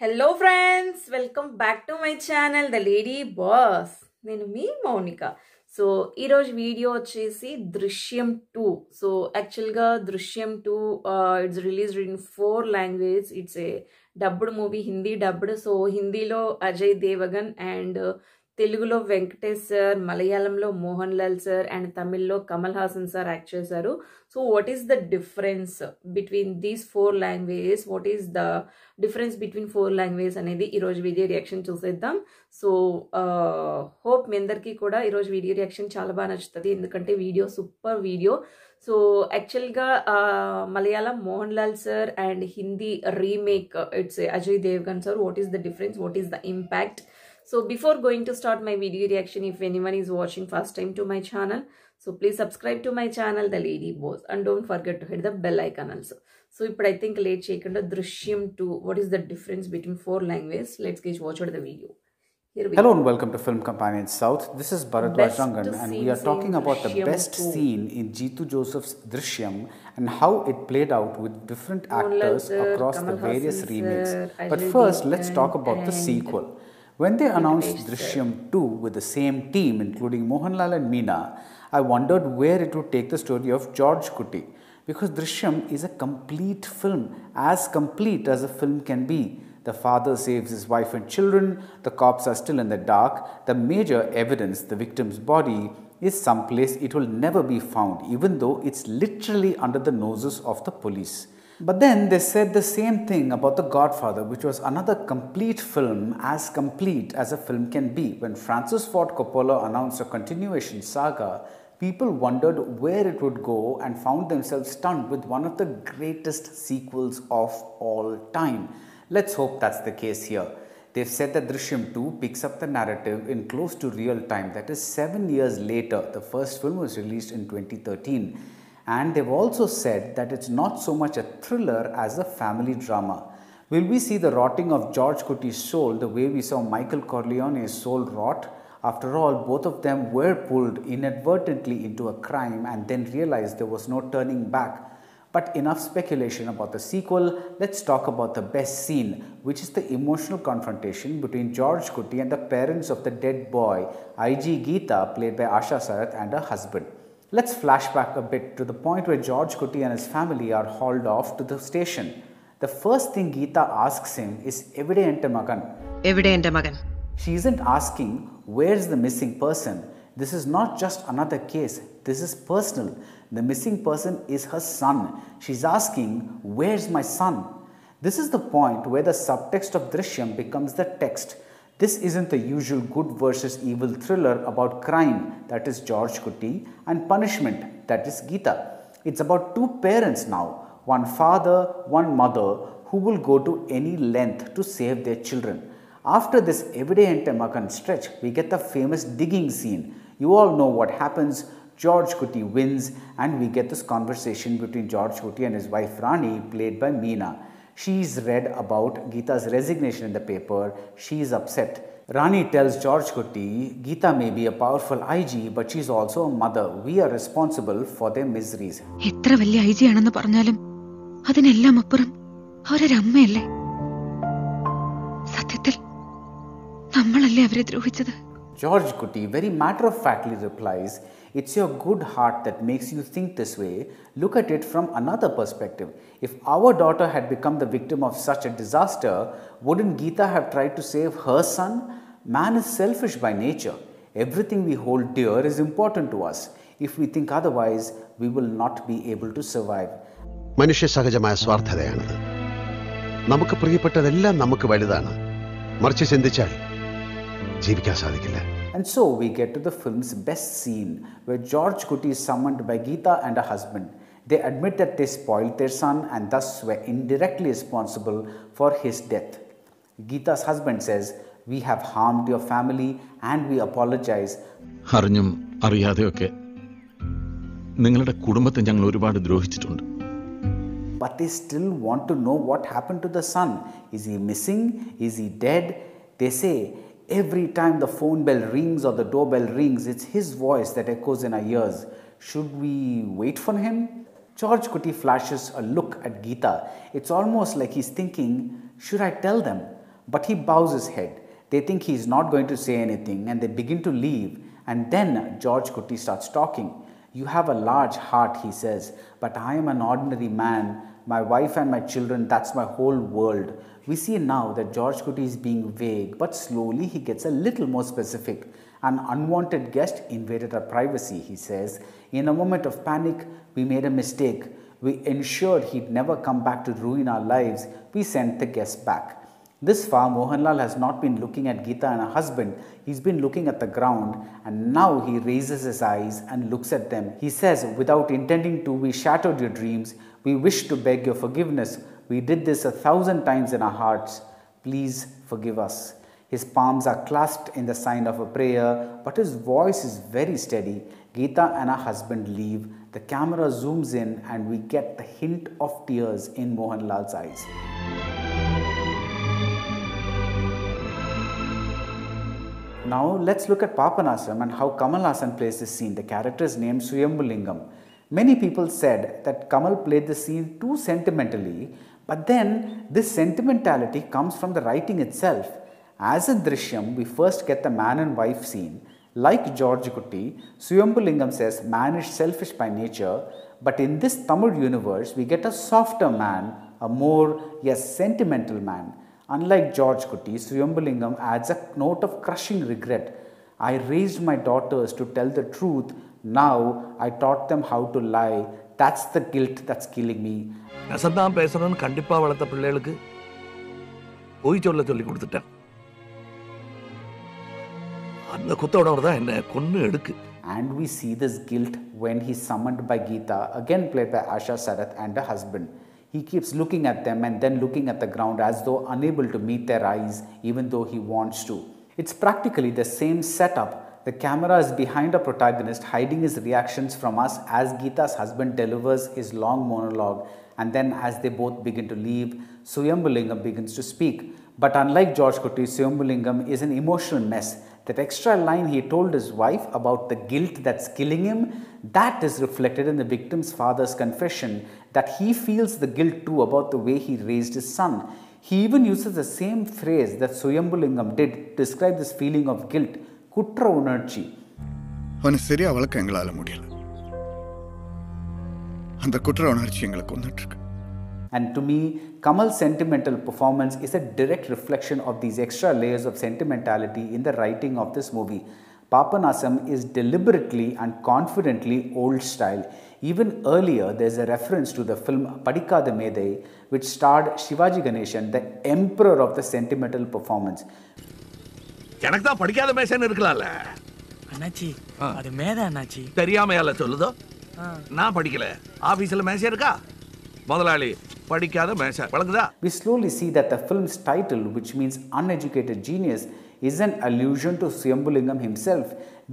Hello friends, welcome back to my channel The Lady Boss. నేను మీ Mounika. So ఈరోజు video వచ్చేసి దృశ్యం 2. సో యాక్చువల్గా దృశ్యం 2 it's released in 4 language. It's a dubbed movie, Hindi dubbed. So హిందీలో Ajay Devgan and తెలుగులో వెంకటేష్ సార్, మలయాళంలో మోహన్ లాల్ సార్ అండ్ తమిళ్లో కమల్ హాసన్ సార్ యాక్ట్ చేశారు. So what is the difference between these 4 languages? What is the difference between 4 language అనేది ఈరోజు video reaction చూసేద్దాం. So hope మీ అందరికీ కూడా ఈరోజు వీడియో రియాక్షన్ చాలా బాగా నచ్చుతుంది, ఎందుకంటే వీడియో సూపర్ వీడియో. సో యాక్చువల్గా Malayalam Mohan Lal sir and Hindi remake it's Ajay Devgan sir. What is the difference? What is the impact? So before going to start my video reaction, if anyone is watching first time to my channel, so please subscribe to my channel The Lady Boss and don't forget to hit the bell icon also. So I think late chekunda Drissyam 2, what is the difference between 4 languages? Let's get watch out the video. Hello and welcome to Film Companion South. This is Bharatwaj Rangan and we are talking about the best scene in Jeetu Joseph's Drissyam and how it played out with different actors across the various remakes. But first, let's talk about the sequel. When they announced Drissyam 2 with the same team, including Mohanlal and Meena, I wondered where it would take the story of George Kutti. Because Drissyam is a complete film, as complete as a film can be. The father saves his wife and children, the cops are still in the dark, the major evidence, the victim's body, is someplace it will never be found, even though it's literally under the noses of the police. But then they said the same thing about The Godfather, which was another complete film, as complete as a film can be. When Francis Ford Coppola announced a continuation saga, people wondered where it would go and found themselves stunned with one of the greatest sequels of all time. Let's hope that's the case here. They've said that Drissyam 2 picks up the narrative in close to real time, that is 7 years later. The first film was released in 2013. And they've also said that it's not so much a thriller as a family drama. Will we see the rotting of George Kutti's soul the way we saw Michael Corleone's soul rot? After all, both of them were pulled inadvertently into a crime and then realized there was no turning back. But enough speculation about the sequel. Let's talk about the best scene, which is the emotional confrontation between George Kutti and the parents of the dead boy, IG Geeta, played by Asha Sarath, and her husband. Let's flash back a bit to the point where George Kutti and his family are hauled off to the station. The first thing Geeta asks him is, "Evide ente magan?" Evide ente magan. She isn't asking, "Where's the missing person?" This is not just another case. This is personal. The missing person is her son. She's asking, "Where's my son?" This is the point where the subtext of Drissyam becomes the text. This isn't the usual good versus evil thriller about crime, that is George Kutti, and punishment, that is Geeta. It's about 2 parents now, one father, one mother, who will go to any length to save their children. After this Evide ente magan stretch, we get the famous digging scene. You all know what happens. George Kutti wins and we get this conversation between George Kutti and his wife Rani, played by Meena. She's read about Geeta's resignation in the paper. She's upset. Rani tells George Kutti, "Geeta may be a powerful IG, but she's also a mother. We are responsible for their miseries." എത്ര വലിയ IG ആണെന്ന് പറഞ്ഞാലും അതിനെല്ലാം അപ്പുറം അവരൊരു അമ്മയല്ലേ? സത്യത്തിൽ നമ്മളല്ലേ അവരെ ദ്രോഹിച്ചത്? George Kutti very matter-of-factly replies, "It's your good heart that makes you think this way. Look at it from another perspective. If our daughter had become the victim of such a disaster, wouldn't Geeta have tried to save her son? Man is selfish by nature. Everything we hold dear is important to us. If we think otherwise, we will not be able to survive." മനുഷ്യ സഹജമായ സ്വാർത്ഥതയാണത്. നമുക്ക് പ്രിയപ്പെട്ടതെല്ലാം നമുക്ക് വലുതാണ്. മറിച്ച് ചിന്തിച്ചാൽ ജീവിക്കാൻ സാധിക്കില്ല. And so we get to the film's best scene, where George Kutti is summoned by Geeta and her husband. They admit that they spoiled their son and thus were indirectly responsible for his death. Geeta's husband says, "We have harmed your family and we apologize." അറിഞ്ഞും അറിയാതെയൊക്കെ നിങ്ങളുടെ കുടുംബത്തെ ഞങ്ങൾ ഒരുപാട് ദ്രോഹിച്ചിട്ടുണ്ട്. But they still want to know what happened to the son. Is he missing? Is he dead? They say, every time the phone bell rings or the doorbell rings, it's his voice that echoes in our ears. Should we wait for him? George Kutti flashes a look at Geeta. It's almost like he's thinking, should I tell them? but he bows his head. They think he is not going to say anything and they begin to leave. And then George Kutty starts talking. You have a large heart, he says, but I am an ordinary man. My wife and my children, that's my whole world. We see now that George Kutty is being vague, but slowly he gets a little more specific. An unwanted guest invaded our privacy, he says. In a moment of panic, we made a mistake. We ensured he'd never come back to ruin our lives. We sent the guest back. This far, Mohanlal has not been looking at Geeta and her husband. He's been looking at the ground, and now he raises his eyes and looks at them. He says, without intending to, we shattered your dreams. We wish to beg your forgiveness. We did this 1,000 times in our hearts. Please forgive us. His palms are clasped in the sign of a prayer, but his voice is very steady. Geeta and her husband leave. The camera zooms in and we get the hint of tears in Mohanlal's eyes. Now let's look at Papanasam and how Kamal Haasan plays this scene. The character is named Suyambulingam. Many people said that Kamal played the scene too sentimentally, but then this sentimentality comes from the writing itself. As in Drissyam, we first get the man and wife scene. Like George Kutty, Suyambulingam says man is selfish by nature, but in this Tamil universe, we get a softer man, a more, yes, sentimental man. Unlike George Kutty, Suyambulingam adds a note of crushing regret. I raised my daughters to tell the truth. Now I taught them how to lie. That's the guilt that's killing me. நெசந்தான் பேசணும்னு கண்டிப்பா வளர்த்த பிள்ளைகளுக்கு போய் சொல்லி கொடுத்துட்டேன். அந்த குத்தோட தான் என்ன கொன்னு எடுக்கு. And we see this guilt when he's summoned by Geeta, again played by Asha Sarath, and her husband. He keeps looking at them and then looking at the ground as though unable to meet their eyes, even though he wants to. It's practically the same setup. The camera is behind a protagonist, hiding his reactions from us as Geeta's husband delivers his long monologue, and then as they both begin to leave, Suyambulingam begins to speak. But unlike George Kutty, Suyambulingam is an emotional mess. That extra line he told his wife about the guilt that's killing him, that is reflected in the victim's father's confession, that he feels the guilt too about the way he raised his son. He even uses the same phrase that Suyambulingam did to describe this feeling of guilt, kutra unarchi. அவனை சரியா வளர்க்க எங்களால முடியல. அந்த குற்ற உணர்ச்சி எங்களை கொன்னுட்டு இருக்கு. And to me, Kamal's sentimental performance is a direct reflection of these extra layers of sentimentality in the writing of this movie. Papanasam is deliberately and confidently old style. Even earlier, there is a reference to the film Padikada Medai, which starred Shivaji Ganeshan, the emperor of the sentimental performance. எனக்கு தான் படிக்காத Mason இருக்கலாம்ல. அண்ணாச்சி, அது மேதை அண்ணாச்சி. தெரியாமையால சொல்லுதோ? நான் படிக்கல. ஆபீஸ்ல மேசை இருக்கா? முதலாளி படிக்காத மேசை. வழங்குதா? We slowly see that the film's title, which means uneducated genius, is an allusion to Suyambulingam himself.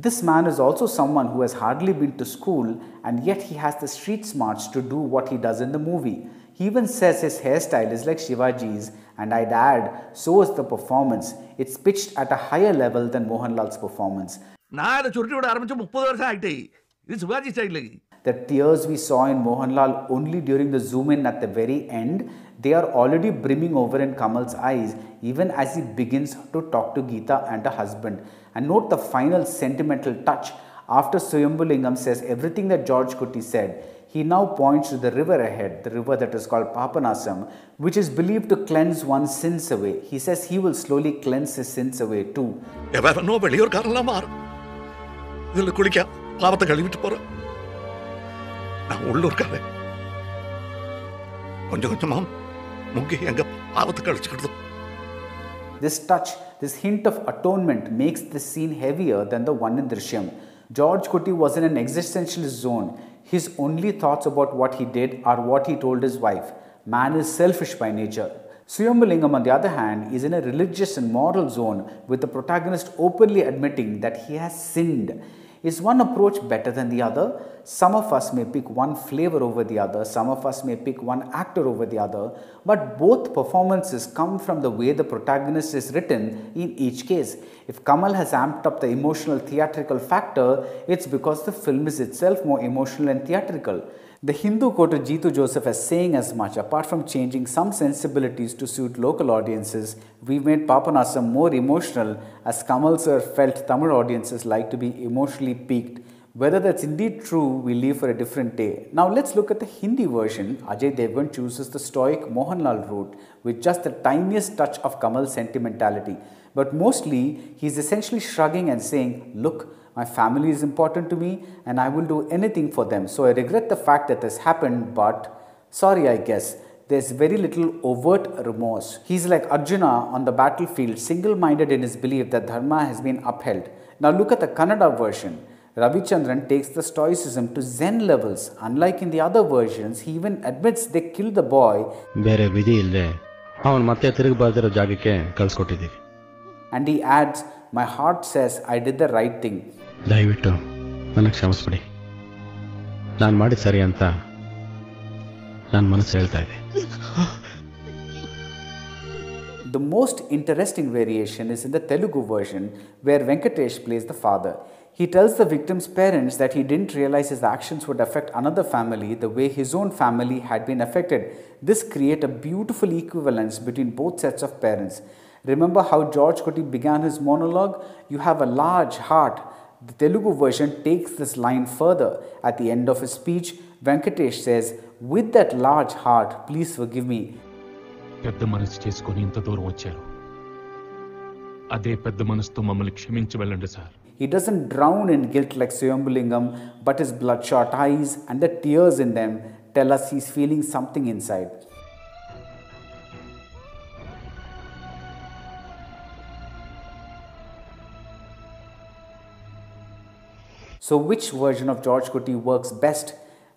This man is also someone who has hardly been to school, and yet he has the street smarts to do what he does in the movie. He even says his hairstyle is like Shivaji's, and I'd add, so is the performance. It's pitched at a higher level than Mohanlal's performance. நான் இதை சுருட்டி விட ஆரம்பிச்சு 30 வருஷம் ஆயிட்டே. இது Sivaji style. The tears we saw in Mohanlal only during the zoom in at the very end, they are already brimming over in Kamal's eyes, even as he begins to talk to Geeta and her husband. And note the final sentimental touch. After Suyambulingam says everything that George Kutty said, he now points to the river ahead, the river that is called Papanasam, which is believed to cleanse one's sins away. He says he will slowly cleanse his sins away too. எவனோ வெளியூர்காரன்லாம் மாறும். இதுல குளிக்க பாவத்தை கழுவிட்டு போற. நான் உள்ளூர்காரன். கொஞ்சம் கொஞ்சமா முங்கி எங்க பாவத்தை கழிச்சுக்கிட்டு. This touch, this hint of atonement makes this scene heavier than the one in Drissyam. George Kutty was in an existentialist zone. His only thoughts about what he did are what he told his wife. Man is selfish by nature. Suyambulingam, on the other hand, is in a religious and moral zone, with the protagonist openly admitting that he has sinned. Is one approach better than the other? Some of us may pick one flavor over the other, some of us may pick one actor over the other, but both performances come from the way the protagonist is written in each case. If Kamal has amped up the emotional theatrical factor, it's because the film is itself more emotional and theatrical. The Hindu quoted Jeetu Joseph as saying as much. Apart from changing some sensibilities to suit local audiences, we made Papanasam more emotional as Kamal sir felt Tamil audiences like to be emotionally piqued. Whether that's indeed true, we leave for a different day. Now let's look at the Hindi version. Ajay Devgan chooses the stoic Mohanlal route with just the tiniest touch of Kamal's sentimentality. But mostly, he's essentially shrugging and saying, look, my family is important to me and I will do anything for them. So I regret the fact that this happened, but sorry, I guess. There's very little overt remorse. He's like Arjuna on the battlefield, single-minded in his belief that dharma has been upheld. Now look at the Kannada version. Ravichandran takes the stoicism to Zen levels. Unlike in the other versions, he even admits they killed the boy. And he adds, my heart says I did the right thing. The most interesting variation is in the Telugu version, where Venkatesh plays the father. He tells the victim's parents that he didn't realize his actions would affect another family the way his own family had been affected. This creates a beautiful equivalence between both sets of parents. Remember how George Kutty began his monologue? You have a large heart. The Telugu version takes this line further. At the end of his speech, Venkatesh says, with that large heart, please forgive me. He doesn't drown in guilt like Swayambulingam, but his bloodshot eyes and the tears in them tell us he's feeling something inside. So which version of George Kutty works best?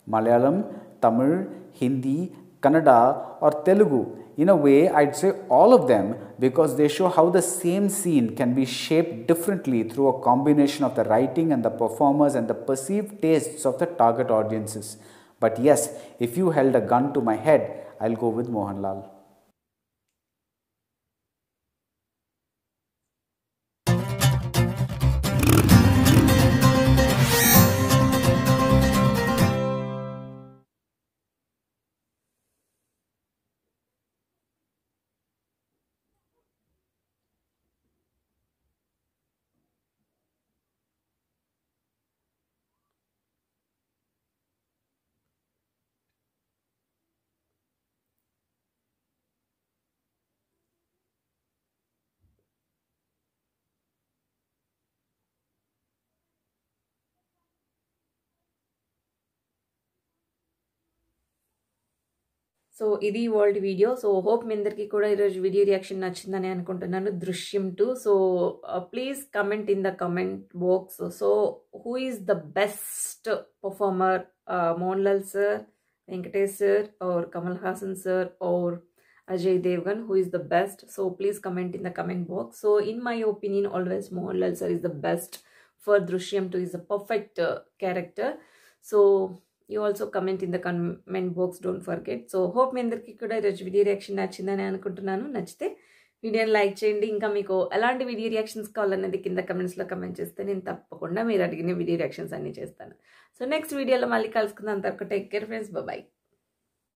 Malayalam, Tamil, Hindi, Kannada or Telugu? In a way, I'd say all of them because they show how the same scene can be shaped differently through a combination of the writing and the performers and the perceived tastes of the target audiences. But yes, if you held a gun to my head, I'll go with Mohanlal. So ఇది world video. So hope మీ అందరికీ కూడా ఈరోజు video reaction నచ్చిందని అనుకుంటున్నాను. దృశ్యం 2. So please comment in the comment box. So who is the best performer, Mohanlal sir, Venkatesh sir, or Kamal Hassan sir, or Ajay Devgan? Who is the best? So please comment in the comment box. So in my opinion, always Mohanlal sir is the best for Drissyam 2. Is a perfect character. So you also comment in the comment box, don't forget. So hope మీ అందరికీ కూడా ఈరోజు video reaction నచ్చిందని అనుకుంటున్నాను. నచ్చితే వీడియోని like చేయండి. ఇంకా మీకు ఎలాంటి వీడియో రియాక్షన్స్ కావాలనేది కింద కమెంట్స్లో కమెంట్ చేస్తే నేను తప్పకుండా మీరు అడిగిన వీడియో రియాక్షన్స్ అన్నీ చేస్తాను. సో నెక్స్ట్ వీడియోలో మళ్ళీ కలుసుకుందాం. అంతవరకు టేక్ కేర్ ఫ్రెండ్స్, బాయ్.